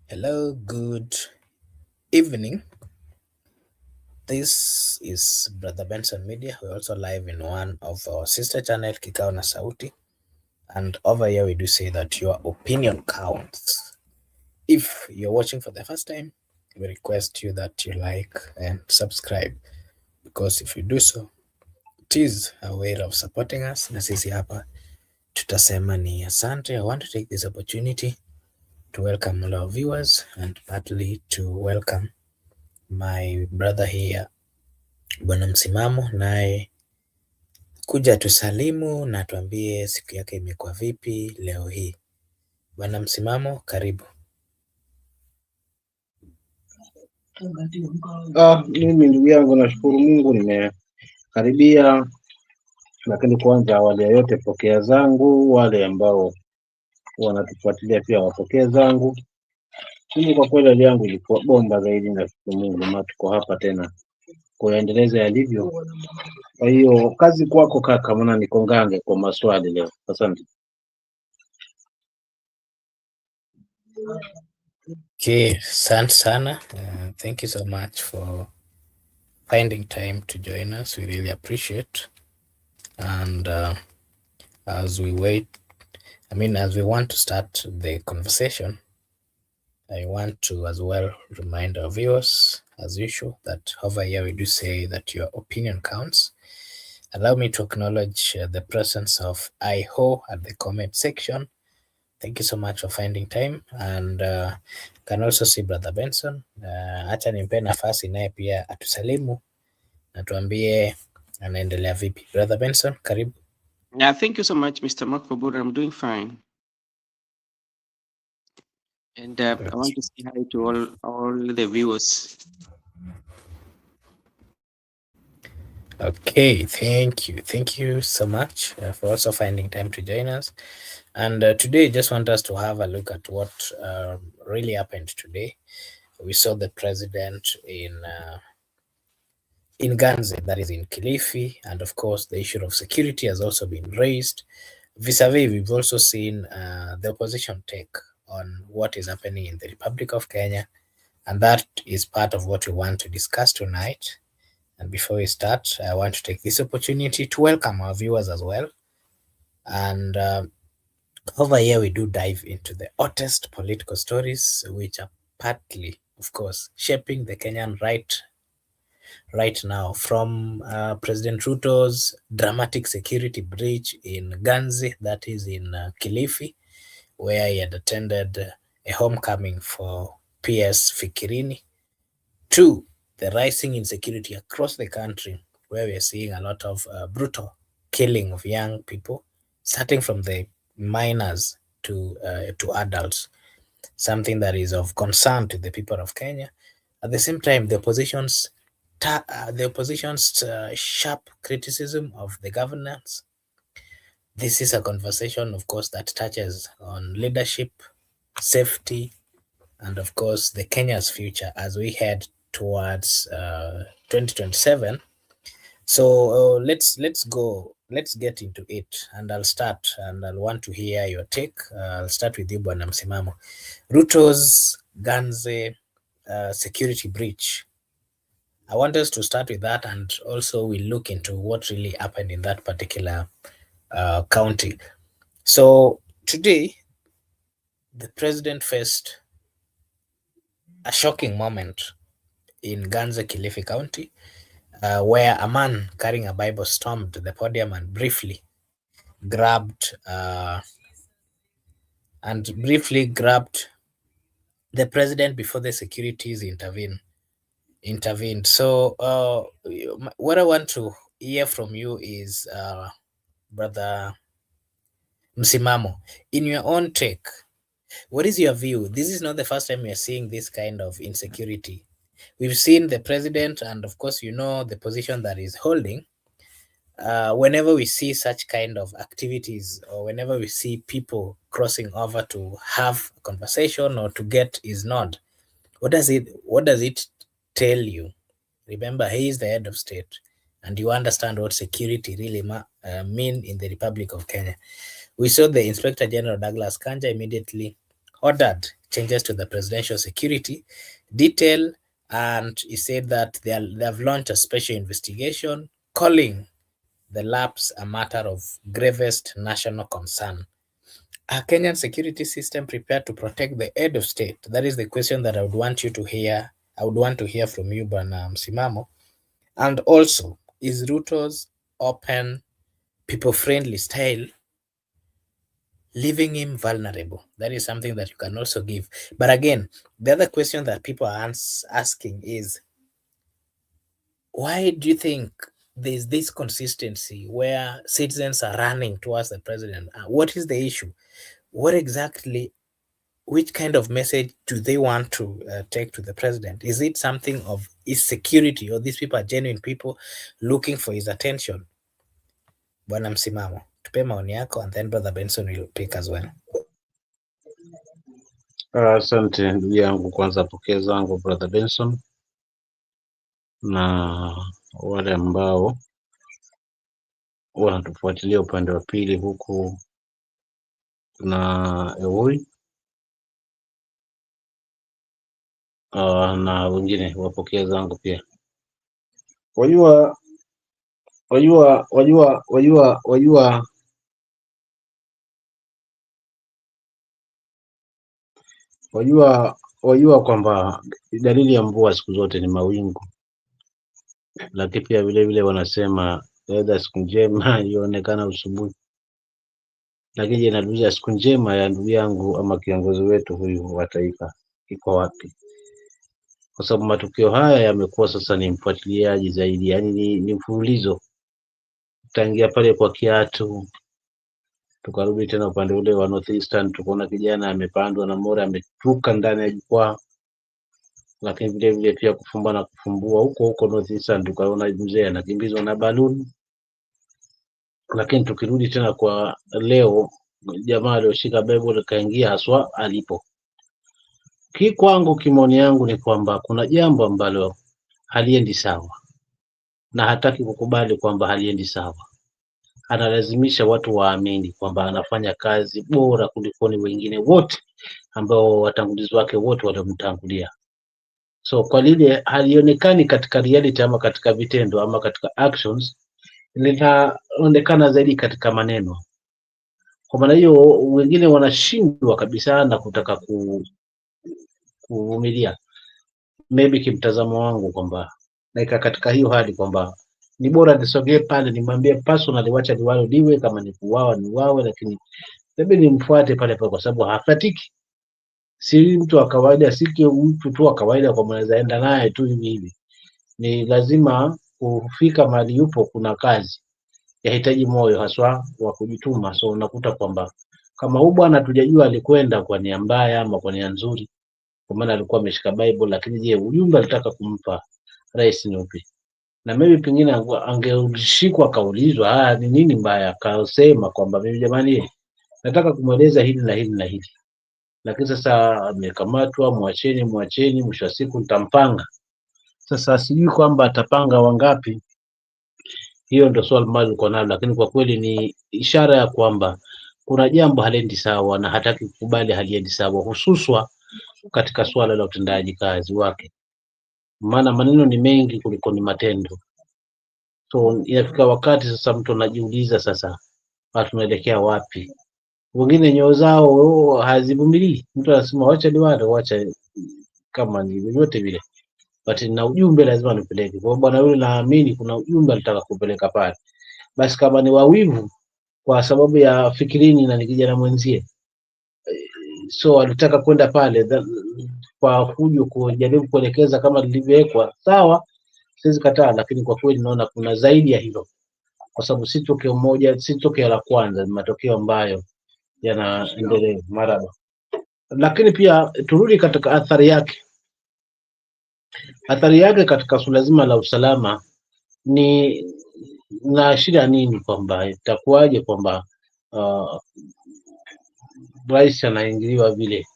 Hello, good evening. This is Brother Benson Media. We're also live in one of our sister channel, Kikao na Sauti. And over here, we do say that your opinion counts. If you're watching for the first time, we request you that you like and subscribe, because if you do so, it is a way of supporting us. Na sisi hapa tutasema ni asante. I want to take this opportunity to welcome all our viewers and partly to welcome my brother here, Bwana Msimamo, naye kuja tusalimu na tuambie siku yake imekuwa vipi leo hii. Bwana Msimamo, karibu. Mimi ndugu yangu, nashukuru Mungu nimekaribia, lakini kwanza, awali ya yote, pokea zangu. Wale ambao wanatufuatilia pia wapokee zangu. Mimi kwa kweli hali yangu ilikuwa bomba zaidi, nashukuru Mungu, na tuko hapa tena kuendeleza yalivyo. Kwa hiyo kazi kwako kaka, maana niko ngange kwa maswali leo. Asante. Okay, asante sana. Thank you so much for finding time to join us. We really appreciate. And as we want to start the conversation, I want to as well remind our viewers, as usual, that over here we do say that your opinion counts. Allow me to acknowledge the presence of Iho at the comment section. Thank you so much for finding time, and can also see Brother Benson. Acha nimpe nafasi naye pia atusalimu na tuambie anaendelea vipi. Brother Benson, karibu. Yeah, thank you so much, Mr. Mark Fabura. I'm doing fine. And I want to say hi to all the viewers. Okay, thank you. Thank you so much for also finding time to join us. And today, just want us to have a look at what really happened today. We saw the president in Ganze, that is in Kilifi, and of course, the issue of security has also been raised. Vis-a-vis, we've also seen the opposition take on what is happening in the Republic of Kenya, and that is part of what we want to discuss tonight. And before we start, I want to take this opportunity to welcome our viewers as well. And over here, we do dive into the hottest political stories, which are partly, of course, shaping the Kenyan right now, from President Ruto's dramatic security breach in Ganzi, that is in Kilifi, where he had attended a homecoming for PS Fikirini, to the rising insecurity across the country, where we are seeing a lot of brutal killing of young people, starting from the minors to adults, something that is of concern to the people of Kenya. At the same time, the opposition's sharp criticism of the governance. This is a conversation, of course, that touches on leadership, safety, and of course the Kenya's future as we head towards 2027. So let's get into it, and I'll start, and I'll want to hear your take. I'll start with you, Bwana Msimamo. Ruto's Ganze security breach. I want us to start with that, and also we look into what really happened in that particular county. So today, the president faced a shocking moment in Ganze, Kilifi County, where a man carrying a Bible stormed the podium and briefly grabbed the president before the securities intervened. So what I want to hear from you is, Brother Msimamo, in your own take, what is your view? This is not the first time we are seeing this kind of insecurity. We've seen the president, and of course, you know the position that he's holding. Whenever we see such kind of activities, or whenever we see people crossing over to have a conversation or to get his nod, what does it tell you? Remember, he is the head of state, and you understand what security really mean in the Republic of Kenya. We saw the Inspector General Douglas Kanja immediately ordered changes to the presidential security detail, and he said that they have launched a special investigation, calling the lapse a matter of gravest national concern. Are Kenyan security system prepared to protect the head of state? That is the question that I would want you to hear. I would want to hear from you, Bwana Msimamo. And also, is Ruto's open, people-friendly style leaving him vulnerable? That is something that you can also give. But again, the other question that people are asking is, why do you think there's this consistency where citizens are running towards the president? What is the issue? What exactly, which kind of message do they want to take to the president? Is it something of his security, or these people are genuine people looking for his attention? Bwana Msimamo, tupe maoni yako, and then Brother Benson will pick as well. Asante ndugu yangu, kwanza pokea zangu Brother Benson na wale ambao wanatufuatilia upande wa pili huku, na Eui na wengine wapokea zangu pia. Wajua kwamba dalili ya mvua siku zote ni mawingu, lakini pia vile vile wanasema weather siku njema ionekana asubuhi. Lakini je, narudia, siku njema ya ndugu yangu ama kiongozi wetu huyu wa taifa iko wapi? Kwa sababu matukio haya yamekuwa sasa ni mfuatiliaji zaidi, yani ni mfululizo. Tangia pale kwa Kiatu, tukarudi tena upande ule wa Northeastern, tukaona kijana amepandwa na mora ametuka ndani ya jukwaa. Lakini vile vile pia kufumba na kufumbua huko Northeastern, tukaona mzee anakimbizwa na balloon. Lakini tukirudi tena kwa leo, jamaa alioshika Bible kaingia haswa alipo. Kwangu, kimoni yangu ni kwamba kuna jambo ambalo haliendi sawa, na hataki kukubali kwamba haliendi sawa. Analazimisha watu waamini kwamba anafanya kazi bora kuliko wengine wote ambao watangulizi wake wote walimtangulia. So kwa lile halionekani katika reality ama katika vitendo ama katika actions, linaonekana zaidi katika maneno. Kwa maana hiyo wengine wanashindwa kabisa na kutaka kuvumilia. Maybe kimtazamo wangu kwamba naika katika hiyo hali kwamba ni bora nisogee pale nimwambie personally, wacha liwalo liwe, kama ni kuuawa ni uawe, lakini maybe nimfuate pale pale, kwa sababu hafatiki. Si mtu wa kawaida, si mtu tu wa kawaida kwa mwanaweza enda naye tu hivi hivi. Ni lazima kufika mahali yupo, kuna kazi yahitaji moyo haswa wa kujituma. So unakuta kwamba kama huyu bwana tujajua alikwenda kwa nia mbaya ama kwa nia nzuri, kwa maana alikuwa ameshika Bible, lakini je, ujumbe alitaka kumpa rais ni upi? Na maybe pengine angeshikwa akaulizwa ni nini mbaya, akasema kwamba mimi jamani nataka kumweleza hili na hili na hili, lakini sasa amekamatwa, mwacheni, mwisho wa siku nitampanga. Sasa sijui kwamba atapanga wangapi, hiyo ndio swali ambalo niko nalo, lakini kwa kweli ni ishara ya kwamba kuna jambo haliendi sawa na hataki kukubali haliendi sawa, hususwa katika swala la utendaji kazi wake, maana maneno ni mengi kuliko ni matendo. So inafika wakati sasa mtu anajiuliza, sasa tunaelekea wapi? Wengine nyoo zao hazivumilii, mtu anasema wacha liwalo, wacha kama ni vyovyote vile, but na ujumbe lazima nipeleke. Kwa bwana yule naamini kuna ujumbe alitaka kupeleka pale, basi kama ni wawivu kwa sababu ya Fikirini na ni kijana mwenzie, so alitaka kwenda pale kwa huju kujaribu kuelekeza kama lilivyowekwa, sawa, siwezi kataa, lakini kwa kweli naona kuna zaidi ya hilo, kwa sababu si tokeo moja, si tokeo la kwanza, ni matokeo ambayo yanaendelea maraba. Lakini pia turudi katika athari yake katika suala zima la usalama, ni na shida nini, kwamba itakuwaje kwamba rais anaingiliwa vile.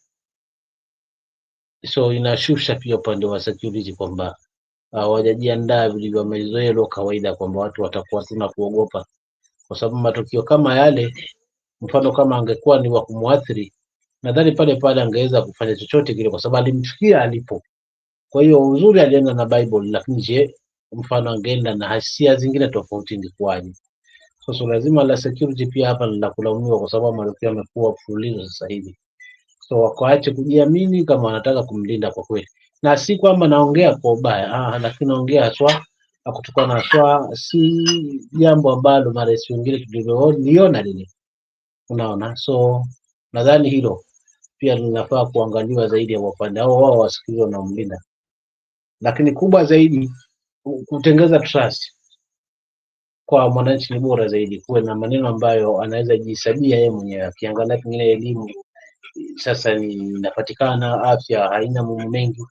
So inashusha pia upande wa security kwamba hawajajiandaa vilivyo, wamezoea kawaida kwamba watu watakuwa sina kuogopa, kwa sababu matukio kama yale, mfano kama angekuwa ni wa kumwathiri, nadhani pale pale angeweza kufanya chochote kile, kwa sababu alimfikia alipo. Kwa hiyo uzuri alienda na Bible, lakini je, mfano angeenda na hasia zingine tofauti ingekuwaje? So lazima la security pia hapa ni la kulaumiwa, kwa sababu malkia amekuwa mfululizo sasa hivi. So wakaache kujiamini kama wanataka kumlinda kwa kweli, na si kwamba naongea kwa ubaya, lakini naongea haswa na kutokana haswa, si jambo ambalo marais wengine tulivyoliona lile, unaona. So nadhani hilo pia linafaa kuangaliwa zaidi ya upande hao, wao wasikiliwe na mlinda, lakini kubwa zaidi kutengeza trust kwa mwananchi ni bora zaidi, kuwe na maneno ambayo anaweza jihesabia yeye mwenyewe, akiangalia pengine elimu sasa inapatikana, afya haina mambo mengi,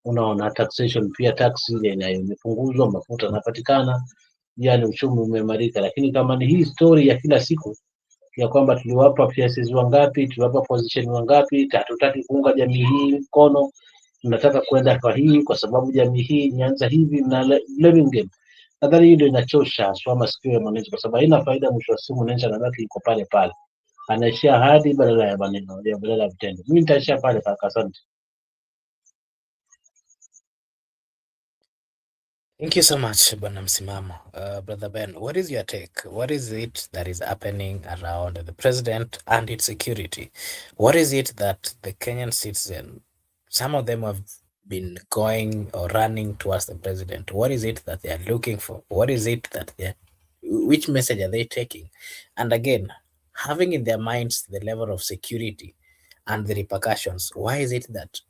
unaona. Taxation pia, tax ile imepunguzwa, mafuta yanapatikana, yani uchumi umeimarika. Lakini kama ni hii story ya kila siku ya kwamba tuliwapa PSS wangapi, tuliwapa position wangapi, hatutaki kuunga jamii hii mkono, tunataka kwenda kwa hii kwa sababu jamii hii imeanza hivi na blaming game. Nadhani hii ndio inachosha haswa masikio ya mwananchi, kwa sababu haina faida. Mwisho wa siku mwananchi anabaki yuko pale pale, anaishia ahadi badala ya maneno, badala ya vitendo. Mimi nitaishia pale kaka, asante. Thank you so much, Bwana Msimamo. Brother Ben, what is your take? What is it that is happening around the president and its security? What is it that the Kenyan citizen, some of them have been going or running towards the president? What is it that they are looking for? What is it that which message are they taking? And again, having in their minds the level of security and the repercussions, why is it that,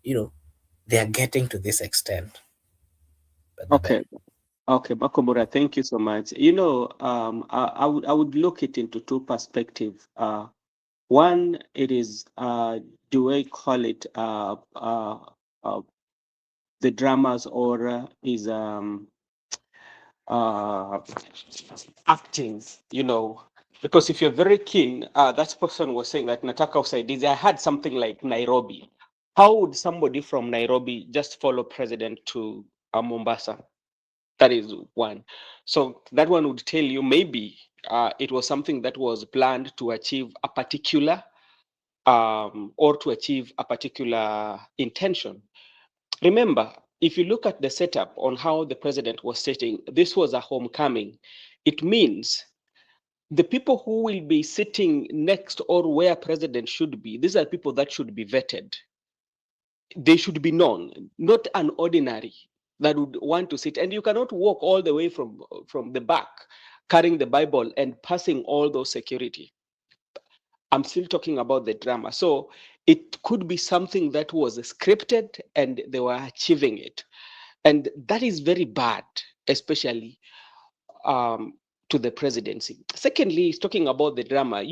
they are getting to this extent? Brother Ben. Okay, Makomura, thank you so much. I would look it into two perspectives. One, it is do I call it the dramas, or is acting? Because if you're very keen, that person was saying that Nataka usaidizi. I had something like Nairobi. How would somebody from Nairobi just follow president to Mombasa? That is one. So that one would tell you maybe it was something that was planned to achieve a particular or to achieve a particular intention. Remember, if you look at the setup on how the president was sitting, this was a homecoming. It means the people who will be sitting next or where president should be, these are people that should be vetted. They should be known, not an ordinary that would want to sit. And you cannot walk all the way from the back carrying the Bible and passing all those security. I'm still talking about the drama. So it could be something that was scripted and they were achieving it. And that is very bad, especially to the presidency. Secondly, he's talking about the drama.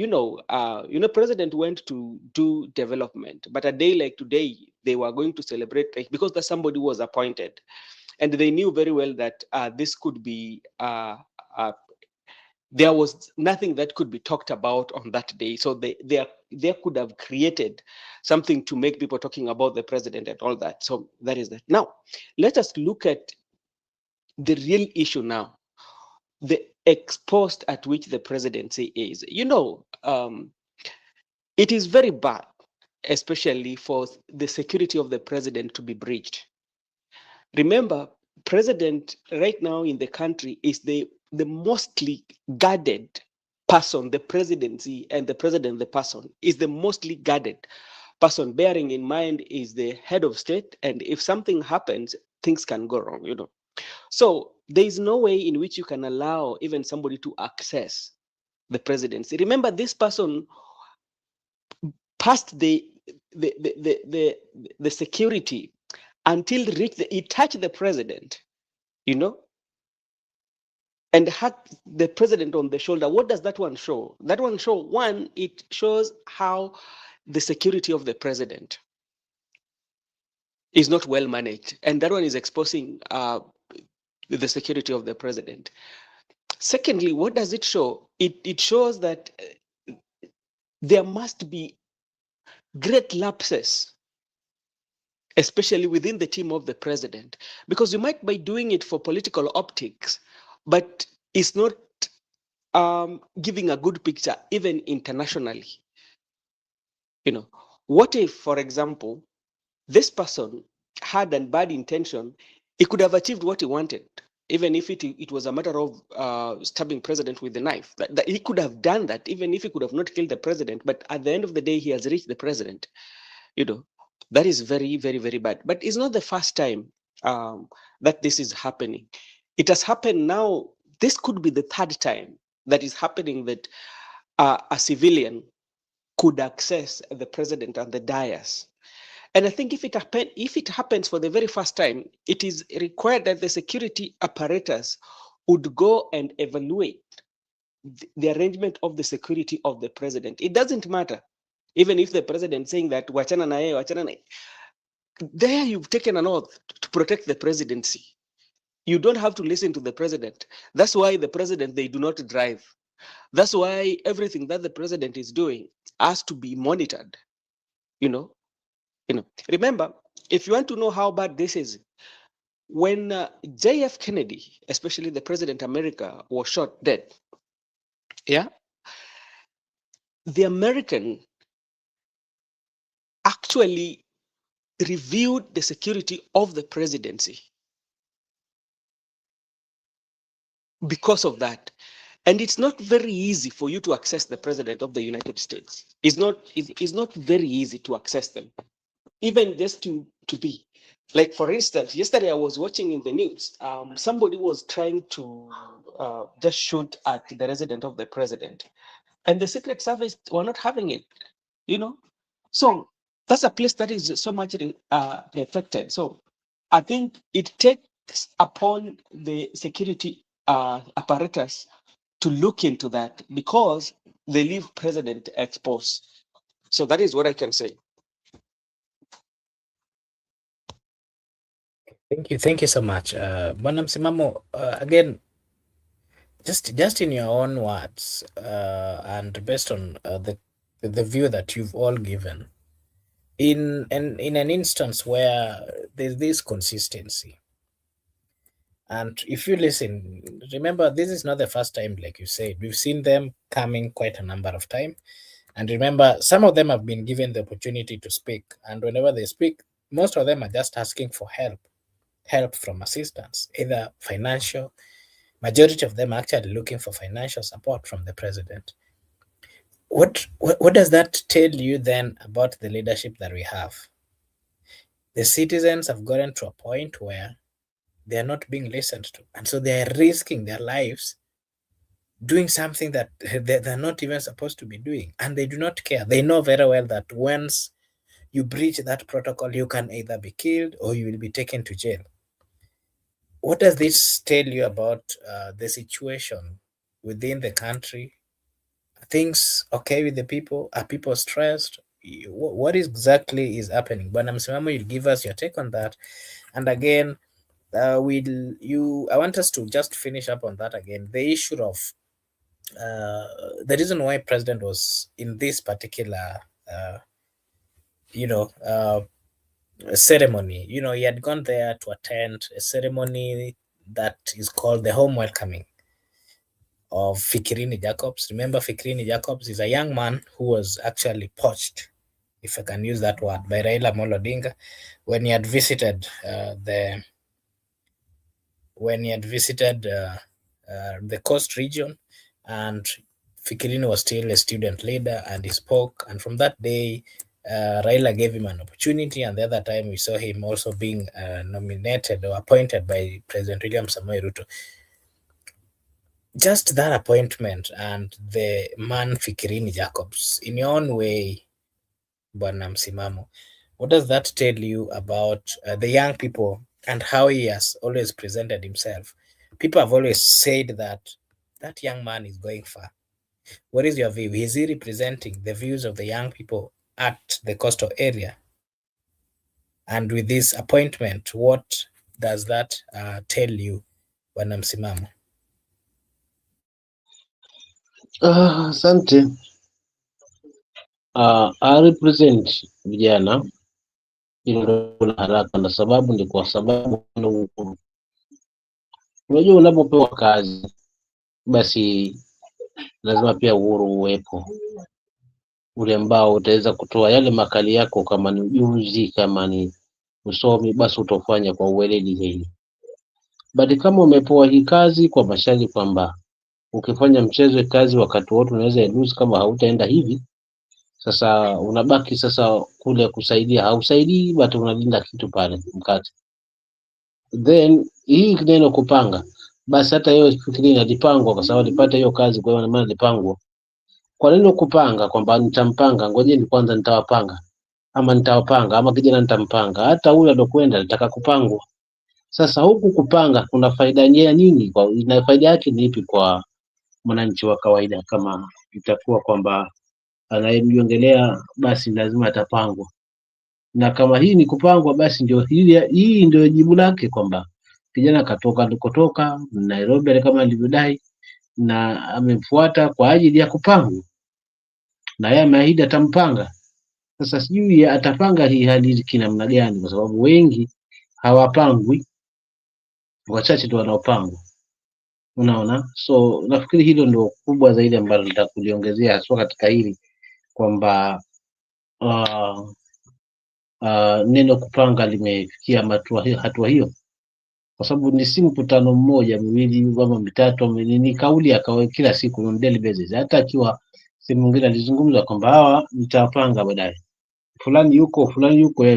President went to do development, but a day like today, they were going to celebrate because that somebody was appointed, and they knew very well that this could be. There was nothing that could be talked about on that day, so they could have created something to make people talking about the president and all that. So that is that. Now, let us look at the real issue now. The exposed at which the presidency is. It is very bad, especially for the security of the president to be breached. Remember, president right now in the country is the mostly guarded person. The presidency and the president, the person, is the mostly guarded person, bearing in mind is the head of state, and if something happens, things can go wrong, So there is no way in which you can allow even somebody to access the presidency. Remember, this person passed the security until it touched the president, and had the president on the shoulder. What does that one show? That one it shows how the security of the president is not well managed, and that one is exposing the security of the president. Secondly, what does it show? It shows that there must be great lapses, especially within the team of the president, because you might be doing it for political optics, but it's not giving a good picture even internationally. What if, for example, this person had a bad intention? He could have achieved what he wanted, even if it was a matter of stabbing president with a knife. That he could have done that, even if he could have not killed the president. But at the end of the day, he has reached the president. You know, that is very, very, very bad. But it's not the first time that this is happening. It has happened now. This could be the third time that is happening, that a civilian could access the president and the dais. And I think if it happens for the very first time, it is required that the security apparatus would go and evaluate the arrangement of the security of the president. It doesn't matter, even if the president saying that wachana na yeye, wachana na, there you've taken an oath to protect the presidency. You don't have to listen to the president. That's why the president, they do not drive. That's why everything that the president is doing has to be monitored. You know, Remember, if you want to know how bad this is, when JF Kennedy, especially the president of America, was shot dead, yeah, the American actually reviewed the security of the presidency because of that. And it's not very easy for you to access the president of the United States. It's not very easy to access them, even just to be. Like, for instance, yesterday I was watching in the news, somebody was trying to just shoot at the resident of the president, and the Secret Service were not having it, you know? So that's a place that is so much affected. So I think it takes upon the security apparatus to look into that, because they leave president exposed. So that is what I can say. Thank you so much, Bwana Msimamo. Again, just in your own words, and based on the view that you've all given, in an instance where there's this consistency, and if you listen, remember, this is not the first time, like you said, we've seen them coming quite a number of times. And remember, some of them have been given the opportunity to speak, and whenever they speak, most of them are just asking for help from assistance, either financial. Majority of them are actually looking for financial support from the president. What does that tell you then about the leadership that we have? The citizens have gotten to a point where they are not being listened to, and so they are risking their lives doing something that they're not even supposed to be doing, and they do not care. They know very well that once you breach that protocol, you can either be killed or you will be taken to jail. What does this tell you about the situation within the country? Are things okay with the people? Are people stressed? What exactly is happening? Bwana Msimamo, you give us your take on that. And again, I want us to just finish up on that again. The issue of the reason why president was in this particular, you know, a ceremony. He had gone there to attend a ceremony that is called the home welcoming of Fikirini Jacobs. Remember, Fikirini Jacobs is a young man who was actually poached, if I can use that word, by Raila Amolo Odinga when he had visited the coast region, and Fikirini was still a student leader, and he spoke. And from that day, Raila gave him an opportunity, and the other time we saw him also being nominated or appointed by President William Samoei Ruto. Just that appointment and the man Fikirini Jacobs, in your own way, Bwana Msimamo, what does that tell you about the young people and how he has always presented himself? People have always said that that young man is going far. What is your view? Is he representing the views of the young people at the coastal area? And with this appointment, what does that tell you, Bwana Msimamo? Asante. I represent vijana, hilo la haraka, na sababu ni kwa sababu unajua unapopewa kazi basi lazima pia uhuru uwepo. ule ambao utaweza kutoa yale makali yako, kama ni ujuzi, kama ni usomi, basi utofanya kwa uweledi zaidi. But kama umepewa hii kazi kwa masharti kwamba ukifanya mchezo kazi wakati wote unaweza lose kama hautaenda hivi, sasa unabaki sasa kule kusaidia, hausaidii, but unalinda kitu pale mkate. Then hii neno kupanga, basi hata hiyo fikiri inalipangwa kwa sababu alipata hiyo kazi, kwa hiyo maana ilipangwa. Kwa neno kupanga kwamba nitampanga, ngojeni kwanza nitawapanga, ama nitawapanga, ama kijana nitampanga, hata huyo alokwenda nataka kupangwa. Sasa huku kupanga kuna faida nini? Kwa ina faida yake ni ipi kwa mwananchi wa kawaida? Kama itakuwa kwamba anayemjongelea basi lazima atapangwa, na kama hii ni kupangwa, basi ndio hii ndio jibu lake, kwamba kijana katoka alikotoka Nairobi kama alivyodai, na amefuata kwa ajili ya kupangwa, na yeye ameahidi atampanga. Sasa sijui atapanga hii hali kinamna gani, kwa sababu wengi hawapangwi, wachache tu wanaopangwa. Unaona, so nafikiri hilo ndio kubwa zaidi ambalo nitakuliongezea haswa katika hili, kwamba neno kupanga limefikia hatua hiyo, kwa sababu ni si mkutano mmoja miwili ama mitatu, ni kauli akawa kila siku on daily basis. Hata akiwa sehemu nyingine alizungumza kwamba hawa nitawapanga baadaye, fulani yuko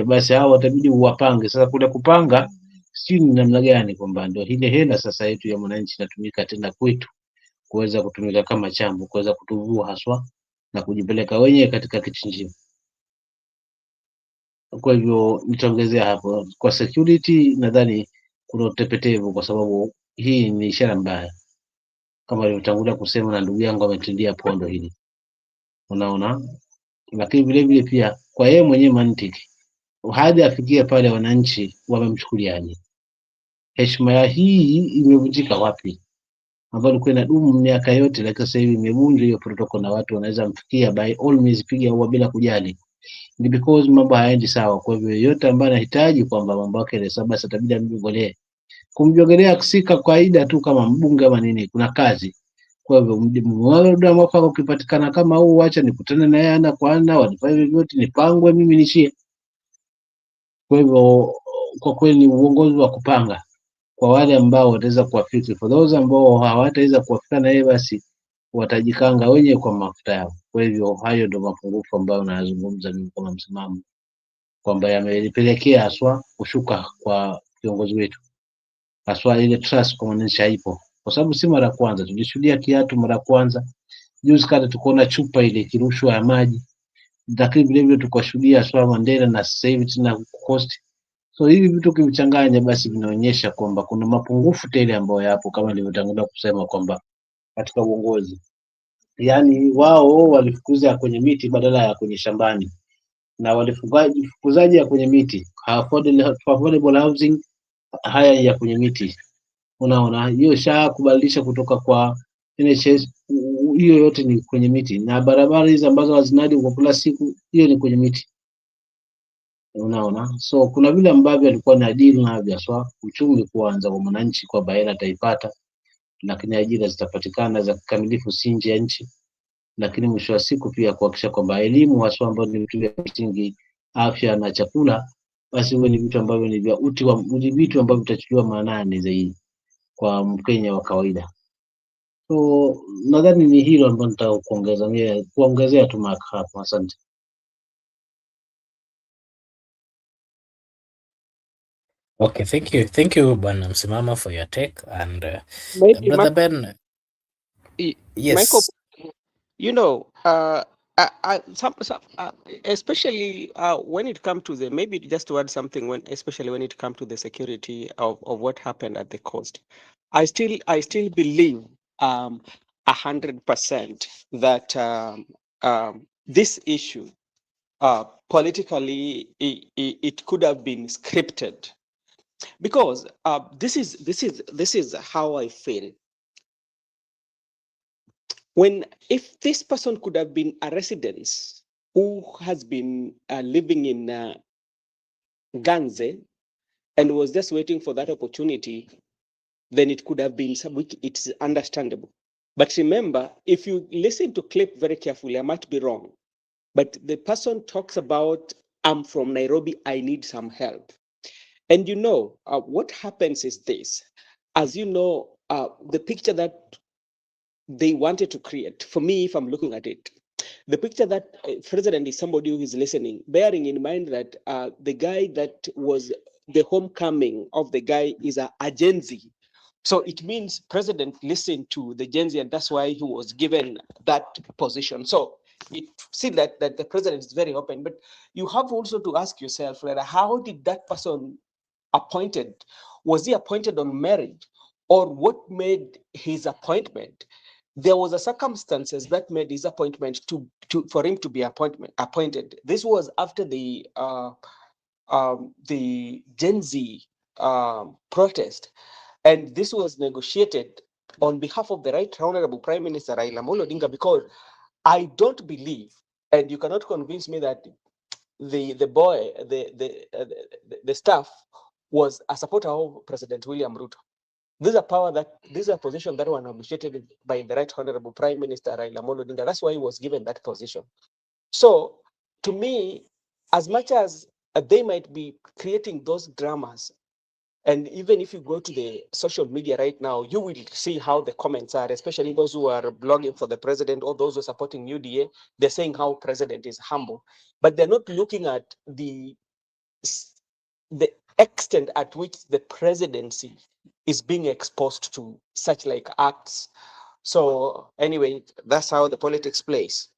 basi hawa watabidi uwapange. Sasa kule kupanga si ni namna gani, kwamba ndio ile hela sasa yetu ya mwananchi inatumika tena kwetu kuweza kutumika kama chambo, kuweza kutuvua haswa na kujipeleka wenyewe katika kichinjio. Kwa hivyo nitaongezea hapo kwa security, nadhani kuna utepetevu, kwa sababu hii ni ishara mbaya kama nilivyotangulia kusema, na ndugu yangu ametindia pondo hili, unaona. Lakini vile vile pia kwa yeye mwenyewe mantiki, hadi afikie pale wananchi wamemchukuliaje, heshima ya hii imevunjika wapi, ambayo ilikuwa inadumu miaka yote, lakini sasa hivi imevunjwa hiyo protocol, na watu wanaweza mfikia by all means, piga huwa bila kujali, ni because mambo hayaendi sawa. Kwa hivyo yote ambaye anahitaji kwamba mambo yake ni sawa, basi itabidi amjogelee. Kumjogelea kusika kawaida tu kama mbunge ama nini, kuna kazi. Kwa hivyo muda mwafaka ukipatikana kama huu, acha nikutane na yeye ana kwa ana, wanifanye vyote, nipangwe mimi nishie. Kwa hivyo kwa kweli ni uongozi wa kupanga kwa wale ambao wataweza kuafiki. For those ambao hawataweza kuafika na yeye, basi watajikanga wenyewe kwa mafuta yao. Kwa hivyo hayo ndio mapungufu ambayo nazungumza mimi kama msimamo, kwamba yamelipelekea haswa kushuka kwa viongozi wetu, haswa ile trust kwa wananchi haipo, kwa sababu si mara kwanza tulishuhudia kiatu. Mara kwanza juzi kata tukaona chupa ile kirushwa ya maji, lakini vile vile tukashuhudia haswa Mandela, na sasa hivi tena Coast. So hivi vitu kivichanganya, basi vinaonyesha kwamba kuna mapungufu tele ambayo yapo, kama nilivyotangulia kusema kwamba katika uongozi, yani wao walifukuza kwenye miti badala ya kwenye shambani, na walifukuzaji ya kwenye miti, affordable housing, haya ya kwenye miti. Unaona, hiyo kubadilisha kutoka kwa NHS, hiyo yote ni kwenye miti, na barabara hizi ambazo hazinadi kwa kila siku, hiyo ni kwenye miti. Unaona, so kuna vile ambavyo alikuwa na deal na biashara, uchumi kuanza kwa mwananchi, kwa baada ataipata, lakini ajira zitapatikana za kikamilifu si nje ya nchi, lakini mwisho wa siku pia kuhakikisha kwamba elimu haswa ambayo ni vitu vya msingi, afya na chakula, basi huwe ni vitu ambavyo ni vya vitu ambavyo vitachukuliwa maanani zaidi kwa Mkenya wa kawaida. So nadhani ni hilo ambalo nitaka kuongezea tu hapo. Asante. Okay, thank you Bwana Msimama for your take, and Maybe Brother Ben, Michael, yes. you know, some especially when it comes to the, maybe just to add something, especially when it comes to the security of what happened at the coast, I still believe 100% that this issue politically it could have been scripted, because this is how I feel. If this person could have been a resident who has been living in Ganze and was just waiting for that opportunity, then it could have been it's understandable. But remember, if you listen to clip very carefully, I might be wrong, but the person talks about, I'm from Nairobi, I need some help. And what happens is this. As you know, the picture that they wanted to create, for me, if I'm looking at it, the picture that president is somebody who is listening, bearing in mind that the guy that was the homecoming of the guy is a Gen Z. So it means president listened to the Gen Z, and that's why he was given that position. So it see that the president is very open, but you have also to ask yourself, like, how did that person appointed? Was he appointed on merit, or what made his appointment? There was a circumstances that made his appointment for him to be appointed. This was after the Gen Z protest, and this was negotiated on behalf of the Right Honorable Prime Minister Raila Amolo Odinga, because I don't believe, and you cannot convince me that the staff was a supporter of President William Ruto. These are positions that were negotiated by the Right Honorable Prime Minister Raila Amolo Odinga. That's why he was given that position. So, to me, as much as they might be creating those dramas, and even if you go to the social media right now, you will see how the comments are, especially those who are blogging for the president or those who are supporting UDA. They're saying how president is humble, but they're not looking at the extent at which the presidency is being exposed to such like acts. So anyway, that's how the politics plays.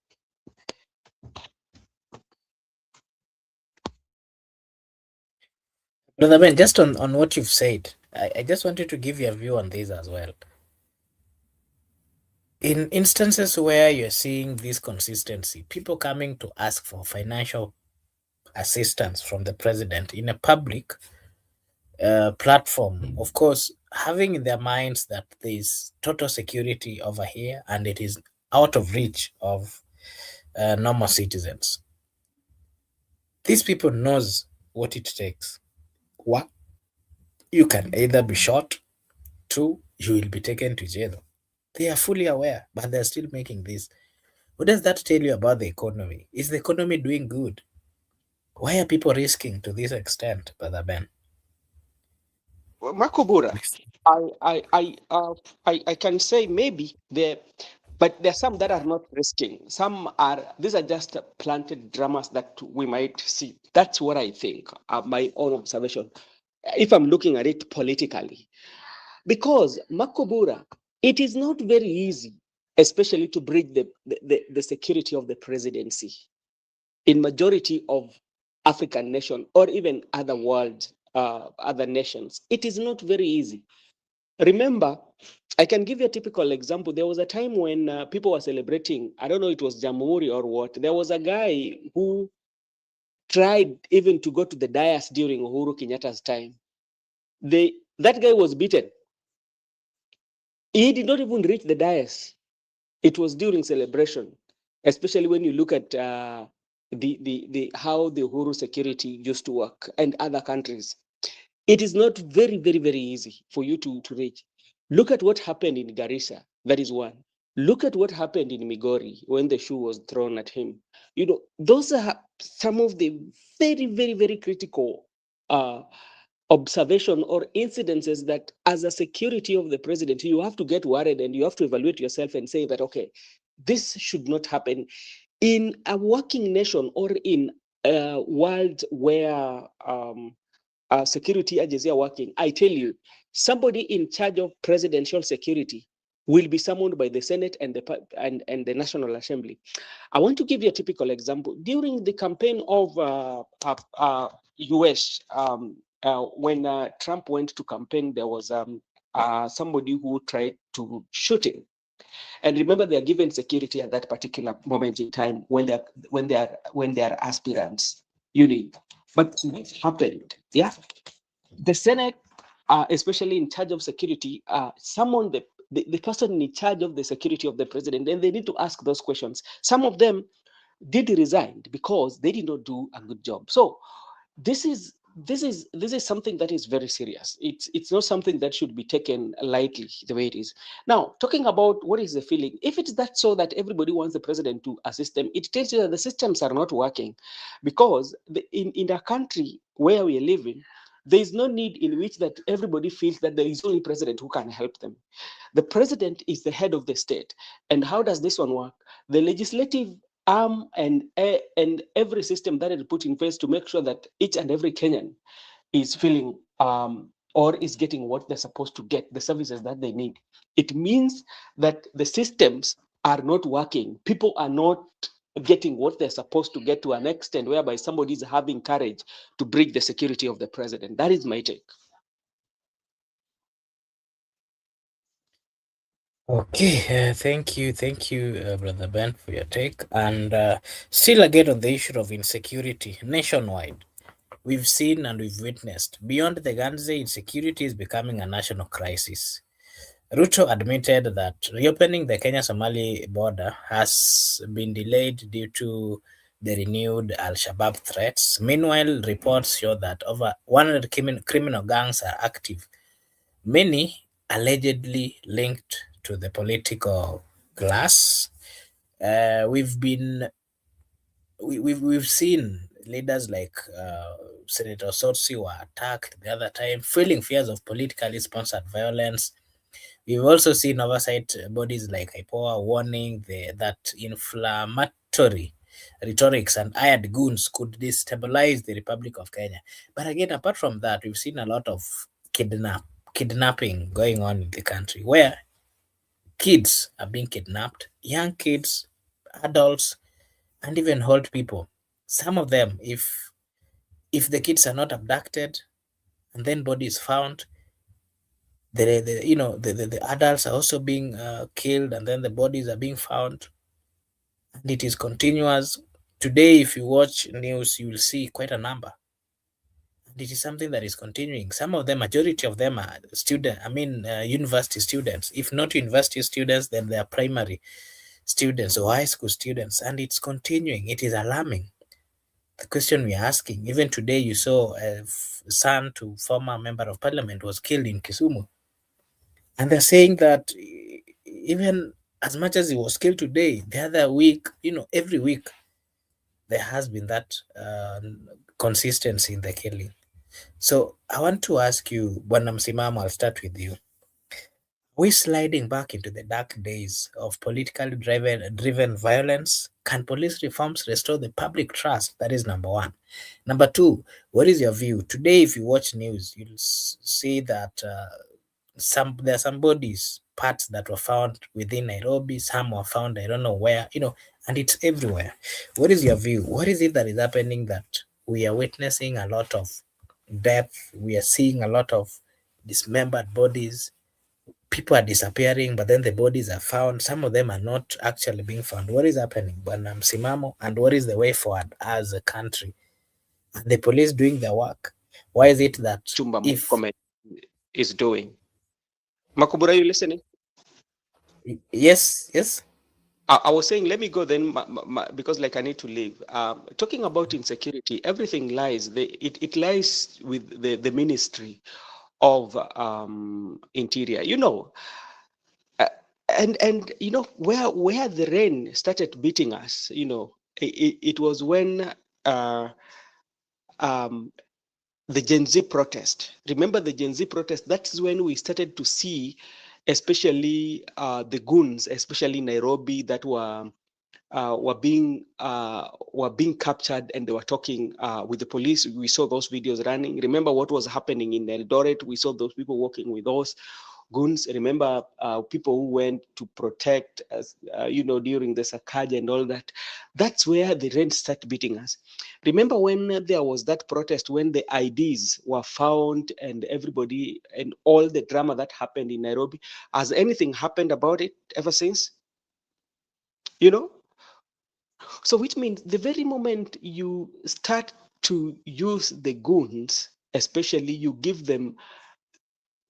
Brother Ben, just on what you've said, I just wanted to give you a view on this as well. In instances where you're seeing this consistency, people coming to ask for financial assistance from the president in a public platform, of course, having in their minds that there's total security over here and it is out of reach of normal citizens. These people knows what it takes. One, you can either be shot. Two, you will be taken to jail. They are fully aware, but they're still making this. What does that tell you about the economy? Is the economy doing good? Why are people risking to this extent, Brother Ben? Makubura, I can say maybe there, but there are some that are not risking. These are just planted dramas that we might see. That's what I think, my own observation, if I'm looking at it politically. Because Makubura, it is not very easy, especially to breach the security of the presidency in majority of African nations or even other world, other nations. It is not very easy. Remember, I can give you a typical example. There was a time when people were celebrating, I don't know, it was Jamhuri or what. There was a guy who tried even to go to the dais during Uhuru Kenyatta's time. That guy was beaten. He did not even reach the dais. It was during celebration, especially when you look at how the Uhuru security used to work and other countries. It is not very, very, very easy for you to reach. Look at what happened in Garissa. That is one. Look at what happened in Migori when the shoe was thrown at him. Those are some of the very, very, very critical observation or incidences that as a security of the president, you have to get worried and you have to evaluate yourself and say that, okay, this should not happen in a working nation or in a world where security agencies are working. I tell you, somebody in charge of presidential security will be summoned by the Senate and the National Assembly. I want to give you a typical example. During the campaign of US, when Trump went to campaign, there was somebody who tried to shoot him. And remember, they are given security at that particular moment in time when they are aspirants. But what happened? Yeah, the Senate, especially in charge of security, summoned the person in charge of the security of the president, and they need to ask those questions. Some of them did resign because they did not do a good job. So this is this is something that is very serious. It's not something that should be taken lightly the way it is. Now, talking about what is the feeling, if it's that so that everybody wants the president to assist them, it tells you that the systems are not working, because in a country where we are living, there is no need in which that everybody feels that there is only president who can help them. The president is the head of the state. And how does this one work? The legislative arm and every system that is put in place to make sure that each and every Kenyan is feeling or is getting what they're supposed to get, the services that they need. It means that the systems are not working. People are not getting what they're supposed to get, to an extent whereby somebody is having courage to breach the security of the president. That is my take. Okay, thank you, Brother Ben, for your take. And still again on the issue of insecurity nationwide, we've seen and we've witnessed beyond the Ganze, insecurity is becoming a national crisis. Ruto admitted that reopening the Kenya-Somali border has been delayed due to the renewed Al-Shabaab threats. Meanwhile, reports show that over 100 criminal gangs are active, many allegedly linked to the political class. We've been we've seen leaders like Senator Sotsi were attacked the other time, feeling fears of politically sponsored violence. We've also seen oversight bodies like IPOA warning that inflammatory rhetorics and hired goons could destabilize the Republic of Kenya. But again, apart from that, we've seen a lot of kidnapping going on in the country, where kids are being kidnapped, young kids, adults, and even old people. Some of them, if the kids are not abducted and then bodies found, the adults are also being killed, and then the bodies are being found, and it is continuous. Today, if you watch news, you will see quite a number. And it is something that is continuing. Some of them, majority of them are university students. If not university students, then they are primary students or high school students, and it's continuing. It is alarming. The question we are asking, even today, you saw a son to former member of parliament was killed in Kisumu. And they're saying that even as much as he was killed today, the other week, every week there has been that consistency in the killing. So I want to ask you, Bwana Msimamo, I'll start with you. We sliding back into the dark days of politically driven violence. Can police reforms restore the public trust? That is number one. Number two, what is your view? Today, if you watch news, you'll see that there are some bodies, parts that were found within Nairobi, some were found I don't know where, and it's everywhere. What is your view? What is it that is happening that we are witnessing a lot of death? We are seeing a lot of dismembered bodies. People are disappearing, but then the bodies are found. Some of them are not actually being found. What is happening, Bwana Msimamo? And what is the way forward as a country? Are the police doing their work? Why is it that Chumba if Murkomen is doing. Makubura, are you listening? yes. I was saying, let me go then, because like I need to leave. Talking about insecurity, everything lies. It lies with the Ministry of Interior. And where the rain started beating us. It was when the Gen Z protest. Remember the Gen Z protest? That's when we started to see, especially the goons, especially in Nairobi, that were being captured, and they were talking with the police. We saw those videos running. Remember what was happening in Eldoret? We saw those people walking with those goons. Remember people who went to protect us, during the Sakaja and all that. That's where the rain started beating us. Remember when there was that protest, when the IDs were found and everybody, and all the drama that happened in Nairobi? Has anything happened about it ever since? So which means the very moment you start to use the goons, especially, you give them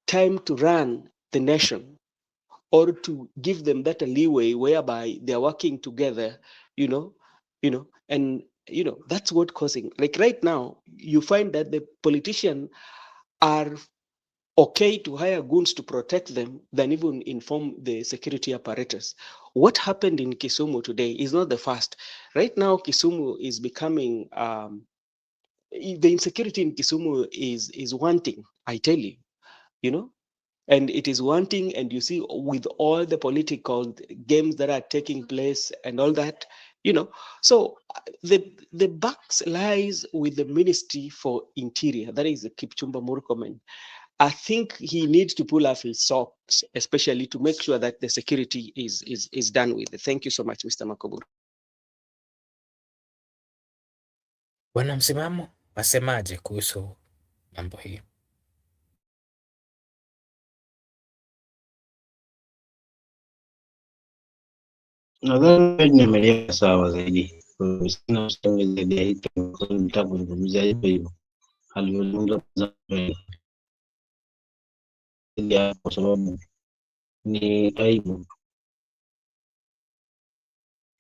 time to run the nation, or to give them that leeway whereby they're working together, and that's what causing. Like right now, you find that the politicians are okay to hire goons to protect them than even inform the security apparatus. What happened in Kisumu today is not the first. Right now, Kisumu is becoming, the insecurity in Kisumu is wanting, I tell you, you know, and it is wanting, and you see with all the political games that are taking place and all that, you know. So the bucks lies with the Ministry for Interior, that is Kipchumba Murkomen. I think he needs to pull off his socks, especially to make sure that the security is done with. Thank you so much, Mr. Makoburu. Bwana Msimamo, wasemaje kuhusu mambo hii? Nadhani nimeeleza sawa zaidi. Sina msemo zaidi ya hicho, nitaka kuzungumzia hivyo hivyo alivyozungumza kwa sababu ni aibu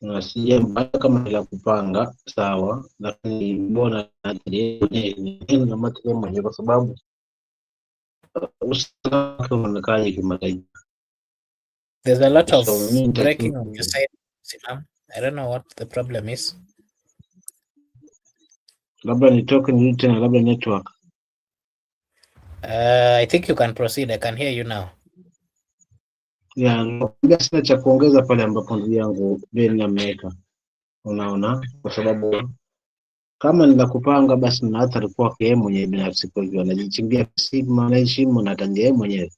na si jambo kama la kupanga sawa, lakini mbona na matokeo mwenyewe, kwa sababu usalama unaonekana kimataifa. There's a lot of So mimi breaking on your side, Simam. I don't know what the problem is. labda nitoke nirudi tena, labda network. I think you can proceed. I can hear you now. Ya, sina cha kuongeza pale ambapo ndugu yangu Ben ameweka, unaona, kwa sababu kama ni la kupanga basi na hata alikuwa yeye mwenyewe binafsi, kwa hivyo anajichimbia sigma na heshima na tangia yeye mwenyewe.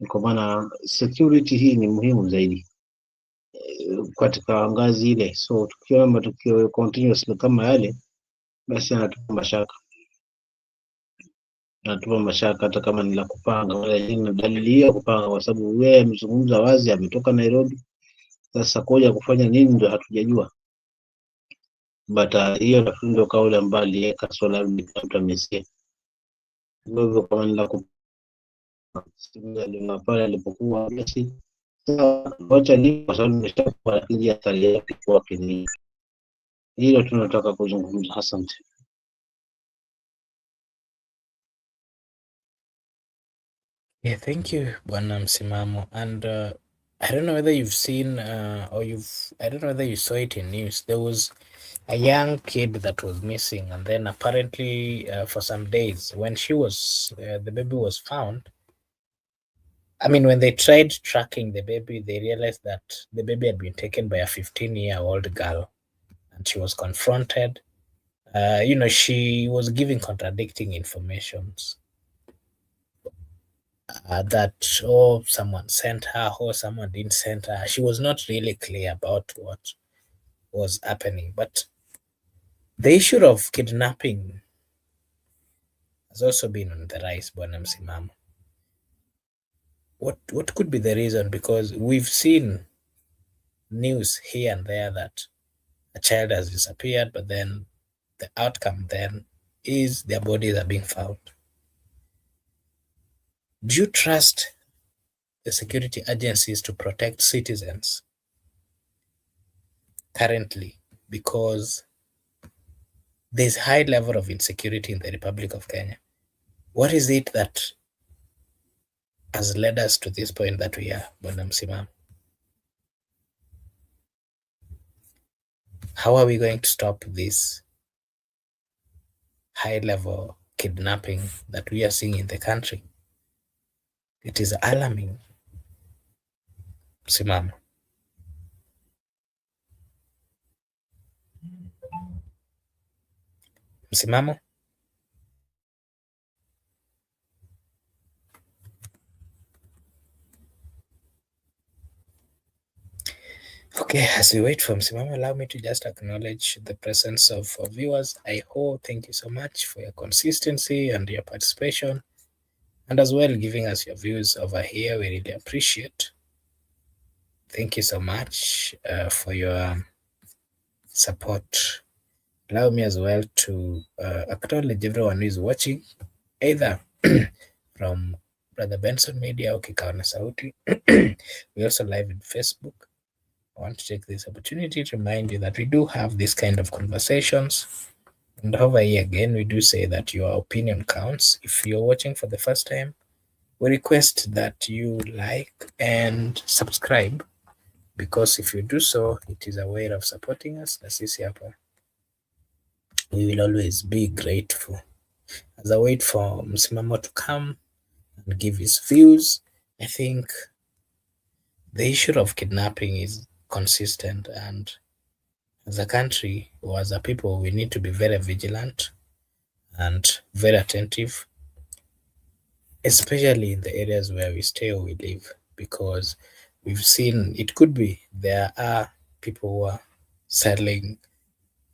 Kwa maana security hii ni muhimu zaidi katika ngazi ile, so tukiona matukio continuous kama yale, basi anatupa mashaka hata kama ni la kupanga, wala ina dalili ya kupanga, kwa sababu yeye amezungumza wazi, ametoka Nairobi. Sasa koja kufanya nini ndio hatujajua, but hiyo nafikiri ndio kauli ambayo aliweka, so labda mtu amesikia hivyo. Kama ni la kupanga pale alipokuwa, basi wacha ni kwa sababu nimeshakuwa, lakini athari yake kwake ni hilo tunataka kuzungumza. Asante. Yeah, thank you, Bwana Msimamo. And I don't know whether you've seen I don't know whether you saw it in news. There was a young kid that was missing, and then apparently for some days, when the baby was found. I mean, when they tried tracking the baby, they realized that the baby had been taken by a 15-year-old girl, and she was confronted. She was giving contradicting informations. That someone sent her or someone didn't send her. She was not really clear about what was happening. But the issue of kidnapping has also been on the rise, Bwana Msimamo. What could be the reason? Because we've seen news here and there that a child has disappeared, but then the outcome then is their bodies are being found. Do you trust the security agencies to protect citizens currently? Because there's high level of insecurity in the Republic of Kenya. What is it that has led us to this point that we are, Bwana Msimamo? How are we going to stop this high level kidnapping that we are seeing in the country? It is alarming. Msimamo. Msimamo. Okay, as we wait for Msimamo, allow me to just acknowledge the presence of viewers. I hope, thank you so much for your consistency and your participation, and as well giving us your views over here. We really appreciate. Thank you so much for your support. Allow me as well to acknowledge everyone who is watching, either from Brother Benson Media or Kikao na Sauti. We also live in Facebook. I want to take this opportunity to remind you that we do have this kind of conversations And over here again, we do say that your opinion counts. If you're watching for the first time, we request that you like and subscribe, because if you do so, it is a way of supporting us. Na sisi hapa, we will always be grateful. As I wait for Msimamo to come and give his views, I think the issue of kidnapping is consistent, and as a country or as a people, we need to be very vigilant and very attentive, especially in the areas where we stay or we live, because we've seen it could be there are people who are selling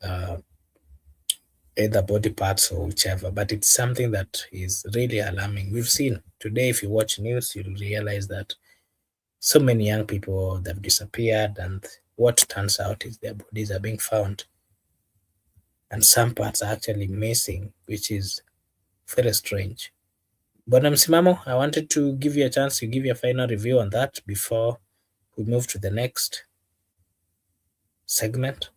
uh, either body parts or whichever, but it's something that is really alarming. We've seen today, if you watch news, you'll realize that so many young people that have disappeared, and what turns out is their bodies are being found, and some parts are actually missing, which is very strange. Bwana Msimamo, I wanted to give you a chance to give your final review on that before we move to the next segment.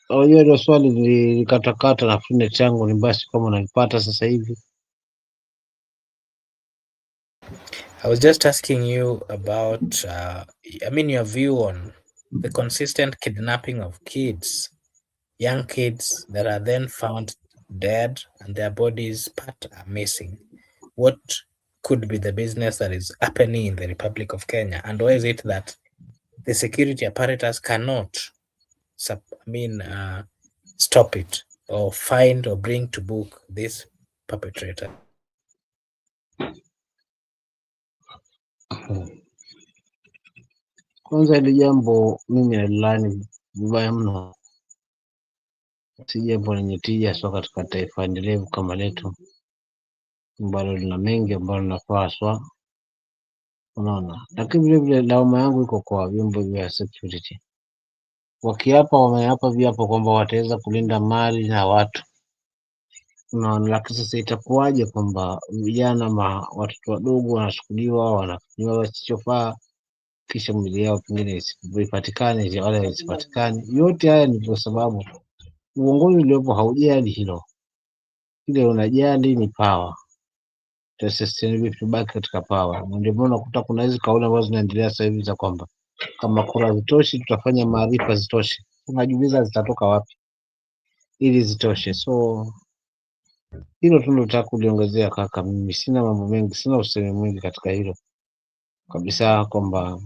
Hiyo ndio swali lilikatakata, nafikiri net yangu ni basi kama unanipata sasa hivi. I was just asking you about, your view on the consistent kidnapping of kids, young kids that are then found dead and their bodies part are missing. What could be the business that is happening in the Republic of Kenya, and why is it that the security apparatus cannot, stop it or find or bring to book this perpetrator? Kwanza hili jambo mimi nalilani vibaya mno, si jambo lenye tija swa katika taifa endelevu kama letu ambalo lina mengi ambalo linafaa swa, unaona. Lakini vile vile lawama yangu iko kwa vyombo vya security. Wakiapa wameapa viapo kwamba wataweza kulinda mali na watu, unaona. Lakini sasa itakuwaje kwamba vijana watoto wadogo wanachukuliwa wanafanyiwa wasichofaa, kisha mwili yao pengine ipatikane wala isipatikane? Yote haya ni kwa sababu uongozi uliopo haujali hilo. Ile unajali ni power, tubaki katika power. Ndio maana unakuta kuna hizi kauli ambazo zinaendelea sasa hivi za kwamba kama kura zitoshi tutafanya maarifa zitoshe. Unajiuliza zitatoka wapi ili zitoshe? So hilo tu ndio nataka kuliongezea kaka. Mimi sina mambo mengi, sina usemi mwingi katika hilo kabisa, kwamba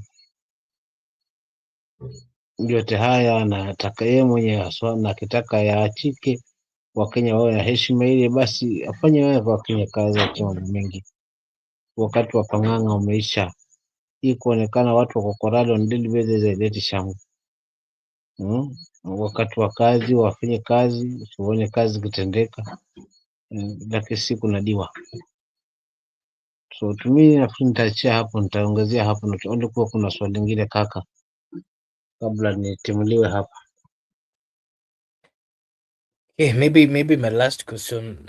yote haya nataka yeye mwenyewe haswa, na akitaka yaachike, Wakenya wawe na heshima ile, basi afanye wewe kwa Kenya kazi ya mambo mengi. Wakati wa pang'ang'a umeisha, hii kuonekana watu wako korado ndili beze zaileti shamu. Wakati wa kazi wafanye kazi, usione kazi kitendeka, lakini siku nadiwa. So tumi nafikiri nitaachia hapo, nitaongezea hapo, na kuwa kuna swali lingine kaka, kabla nitimuliwe hapa. Okay, maybe my last question,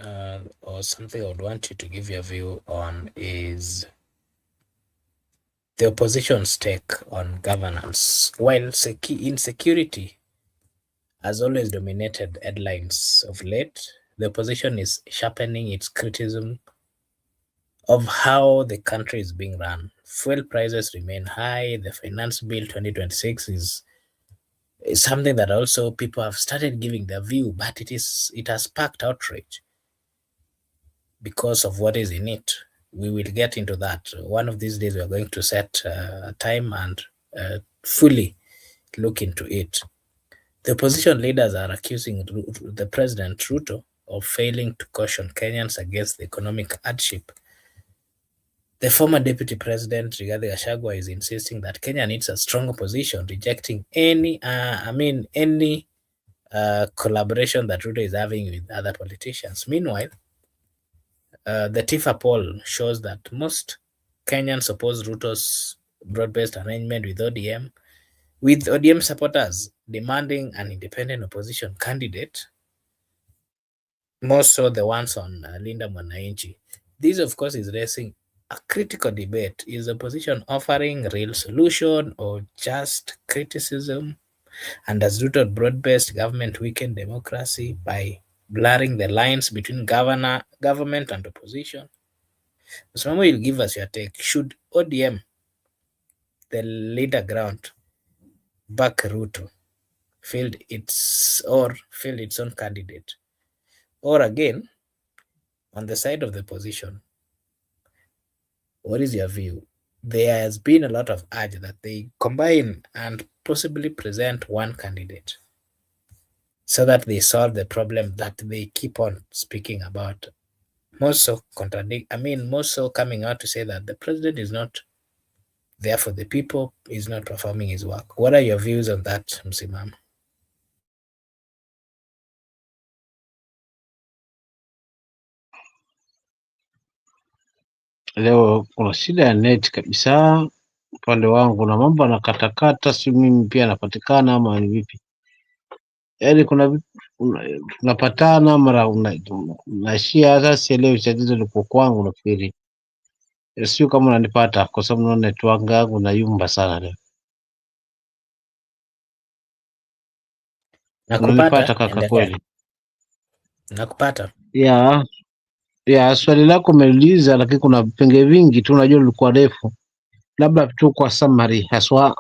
or something I would want you to give your view on, is the opposition's take on governance. While insecurity has always dominated headlines of late, the opposition is sharpening its criticism of how the country is being run. Fuel prices remain high. The finance bill 2026 is something that also people have started giving their view, but it has sparked outrage because of what is in it. We will get into that. One of these days, we are going to set a time and fully look into it. The opposition leaders are accusing the President Ruto of failing to caution Kenyans against the economic hardship. The former Deputy President Rigathi Gachagua is insisting that Kenya needs a strong opposition, rejecting any collaboration that Ruto is having with other politicians. Meanwhile, the TIFA poll shows that most Kenyans oppose Ruto's broad-based arrangement with ODM supporters demanding an independent opposition candidate, more so the ones on Linda Mwananchi. This, of course, is raising a critical debate. Is the opposition offering real solution or just criticism? And as Ruto broad-based government weaken democracy by blurring the lines between government and opposition? Msimamo, you'll give us your take. Should ODM, the leader ground, back Ruto, field its own candidate? Or again, on the side of the opposition, what is your view? There has been a lot of urge that they combine and possibly present one candidate so that they solve the problem that they keep on speaking about. Most so coming out to say that the president is not there for the people, is not performing his work. What are your views on that, Msimam? Leo kuna shida ya net kabisa upande wangu, na mambo anakatakata, si mimi pia napatikana ama ni vipi? Yaani tunapatana mara unaishia, hata sielewi tatizo liko kwangu. Nafikiri sio kama unanipata, kwa sababu naona network yangu nayumba sana leo. Nakupata, Unanipata kaka endelea. kweli? Nakupata. Ya swali lako umeuliza, lakini kuna vipenge vingi tu, unajua lilikuwa refu. Labda tu kwa summary haswa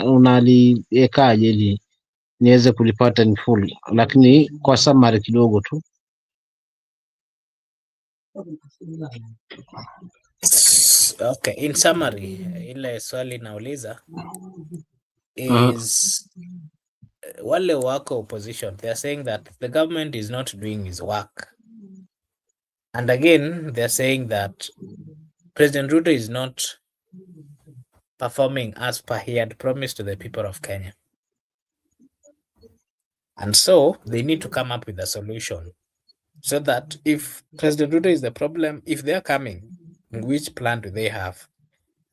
unaliekaje ili niweze kulipata in full, lakini kwa summary kidogo tu. Okay, in summary, ile swali nauliza Uh, is wale wako opposition, they are saying that the government is not doing his work. And again, they are saying that President Ruto is not performing as per he had promised to the people of Kenya. And so they need to come up with a solution so that if President Ruto is the problem, if they're coming, which plan do they have?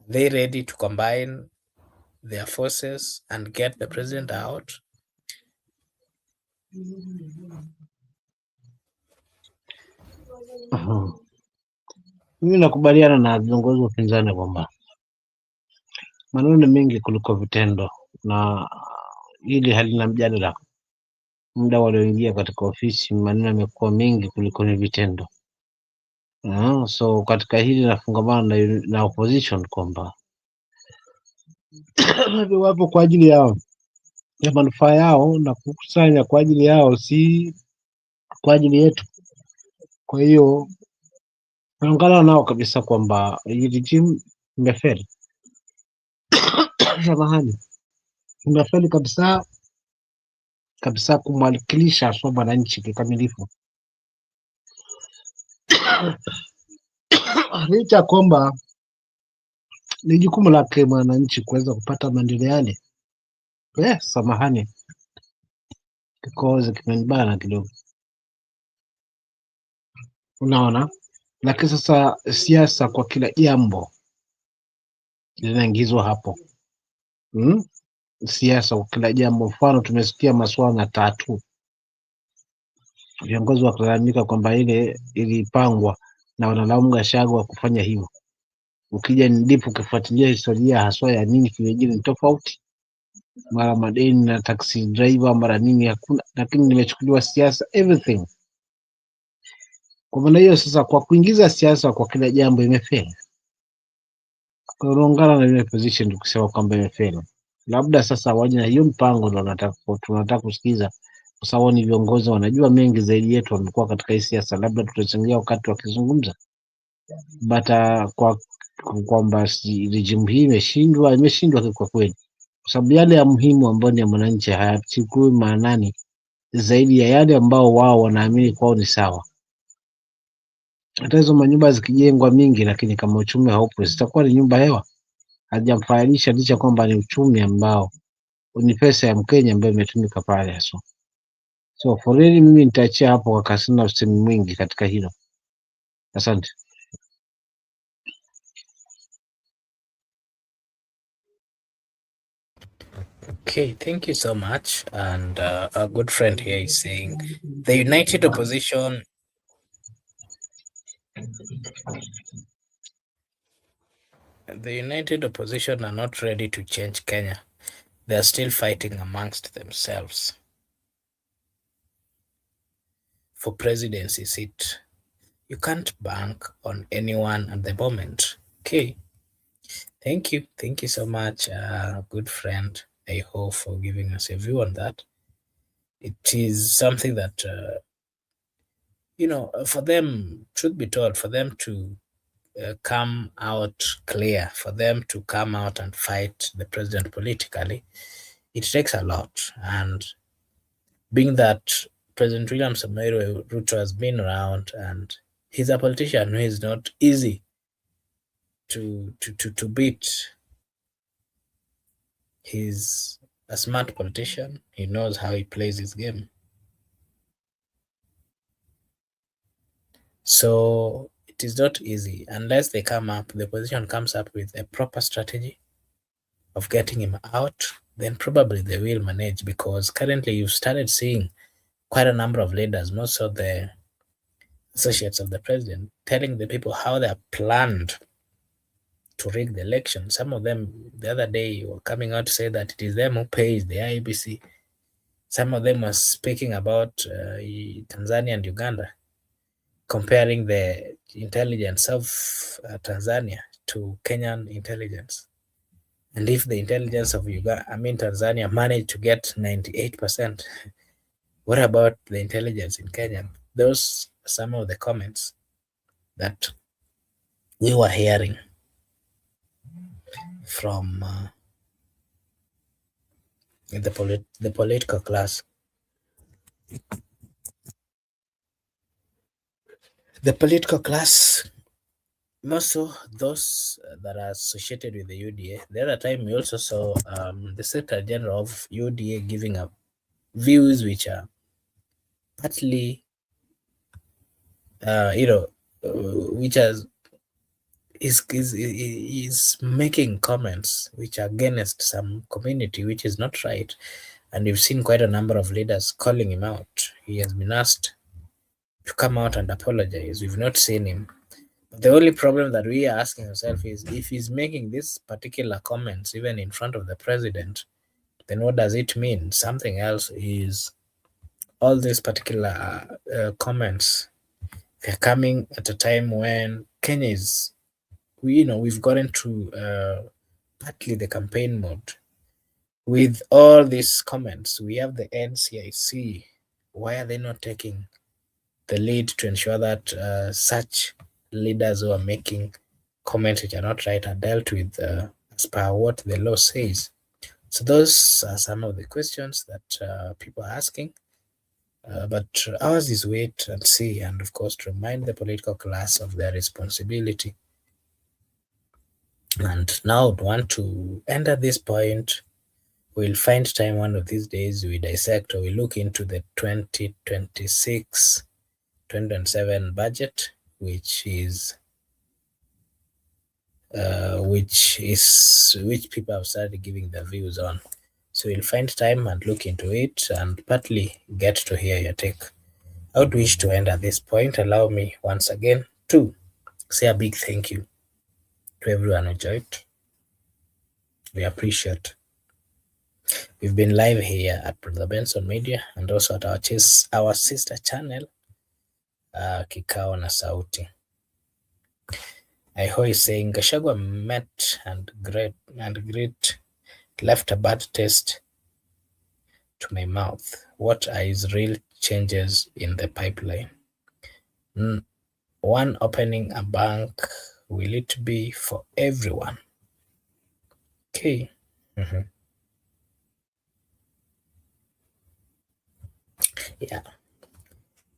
Are they ready to combine their forces and get the president out? Mimi nakubaliana na viongozi wa upinzani kwamba maneno ni mengi kuliko vitendo, na hili halina mjadala. Muda walioingia katika ofisi, maneno yamekuwa mengi kuliko ni vitendo. So katika hili nafungamana na opposition kwamba wapo kwa ajili ya manufaa yao na kukusanya kwa ajili yao, si kwa ajili yetu. Kwa hiyo naungana nao kabisa kwamba hii regime imefeli. Samahani, imefeli kabisa kabisa kumwakilisha sio mwananchi kikamilifu, licha ya kwamba ni jukumu lake mwananchi kuweza kupata maendeleo yale. Samahani, kikohozi kimenibana kidogo, unaona. Lakini sasa siasa kwa kila jambo linaingizwa hapo. Siasa kwa kila jambo. Mfano, tumesikia masuala 3, viongozi wakilalamika kwamba ile ilipangwa na wanalaumu Gachagua kufanya hivyo. Ukija ndipo ukifuatilia historia haswa ya nini kimejiri ni tofauti, mara madeni na taxi driver, mara nini, hakuna. Lakini nimechukuliwa siasa everything. Kwa maana hiyo sasa, kwa kuingiza siasa kwa kila jambo imefeli. Kwa unaungana na ile position tukisema kwamba imefeli. Labda sasa waje na hiyo mpango, ndio tunataka kusikiza, kwa sababu ni viongozi wanajua mengi zaidi yetu, wamekuwa katika hii siasa. Labda tutachangia wakati wakizungumza, but kwa kwamba regime hii imeshindwa kwa kweli, kwa sababu yale ya muhimu ambayo ni ya mwananchi hayachukui maanani zaidi ya yale ambao wao wanaamini kwao ni sawa. Hata hizo manyumba zikijengwa mingi, lakini kama uchumi haupo, zitakuwa ni nyumba hewa, hajamfailisha, licha kwamba ni uchumi ambao ni pesa ya Mkenya ambayo imetumika pale haswa. So for really, mimi nitaachia hapo kwa kasina usemi mwingi katika hilo. Asante. Okay, thank you so much. And a good friend here is saying the united opposition are not ready to change Kenya. They are still fighting amongst themselves for presidency seat. You can't bank on anyone at the moment. Okay. Thank you. Thank you so much, good friend Aho, for giving us a view on that. It is something that, for them, truth be told, for them to come out clear, for them to come out and fight the president politically, it takes a lot. And being that President William Samoei Ruto has been around and he's a politician who is not easy to beat. He's a smart politician. He knows how he plays his game. So it is not easy unless the opposition comes up with a proper strategy of getting him out, then probably they will manage, because currently you've started seeing quite a number of leaders, most of the associates of the president, telling the people how they have planned to rig the election. Some of them the other day were coming out to say that it is them who pays the IEBC. Some of them were speaking about Tanzania and Uganda, comparing the intelligence of Tanzania to Kenyan intelligence. And if the intelligence of Tanzania managed to get 98%, what about the intelligence in Kenya? Those are some of the comments that we were hearing from the political class. The political class, most of those that are associated with the UDA. The other time we also saw the Secretary General of UDA giving up views which are partly, which is making comments which are against some community, which is not right. And we've seen quite a number of leaders calling him out. He has been asked to come out and apologize. We've not seen him. But the only problem that we are asking ourselves is, if he's making these particular comments even in front of the president, then what does it mean? Something else is all these particular comments, they're coming at a time when Kenya is, we've gotten to partly the campaign mode. With all these comments, we have the NCIC. Why are they not taking the lead to ensure that such leaders who are making comments which are not right are dealt with as per what the law says? So those are some of the questions that people are asking. But ours is wait and see, and of course to remind the political class of their responsibility. And now I want to end at this point. We'll find time one of these days, we dissect or we look into the 2026 2027 budget, which people have started giving their views on. So we'll find time and look into it and partly get to hear your take. I would wish to end at this point. Allow me once again to say a big thank you to everyone who joined. We appreciate. We've been live here at Brother Benson Media and also at our sister channel, Kikao na Sauti. Iho is saying Gachagua met and great left a bad taste to my mouth. What are his real changes in the pipeline? One, opening a bank, will it be for everyone? Okay.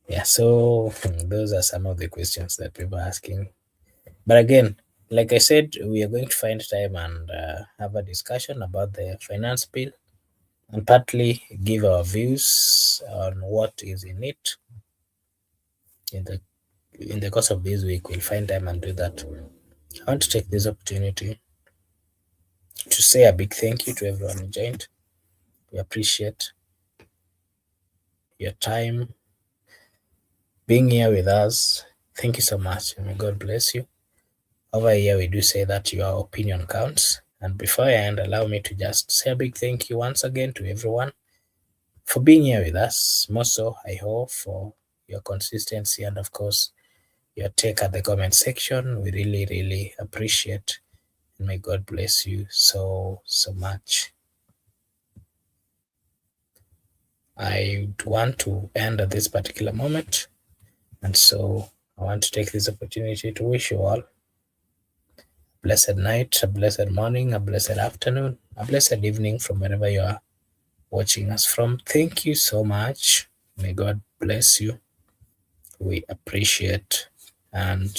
Yeah, so those are some of the questions that people are asking. But again, like I said, we are going to find time and have a discussion about the finance bill and partly give our views on what is in it. In the course of this week, we'll find time and do that. I want to take this opportunity to say a big thank you to everyone who joined. We appreciate your time being here with us. Thank you so much. May God bless you. Over here, we do say that your opinion counts, And before I end, allow me to just say a big thank you once again to everyone for being here with us. More so, I hope, for your consistency and, of course, your take at the comment section. We really, really appreciate. And may God bless you so, so much. I want to end at this particular moment. And so I want to take this opportunity to wish you all a blessed night, a blessed morning, a blessed afternoon, a blessed evening from wherever you are watching us from. Thank you so much. May God bless you. We appreciate, and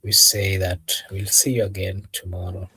we say that we'll see you again tomorrow.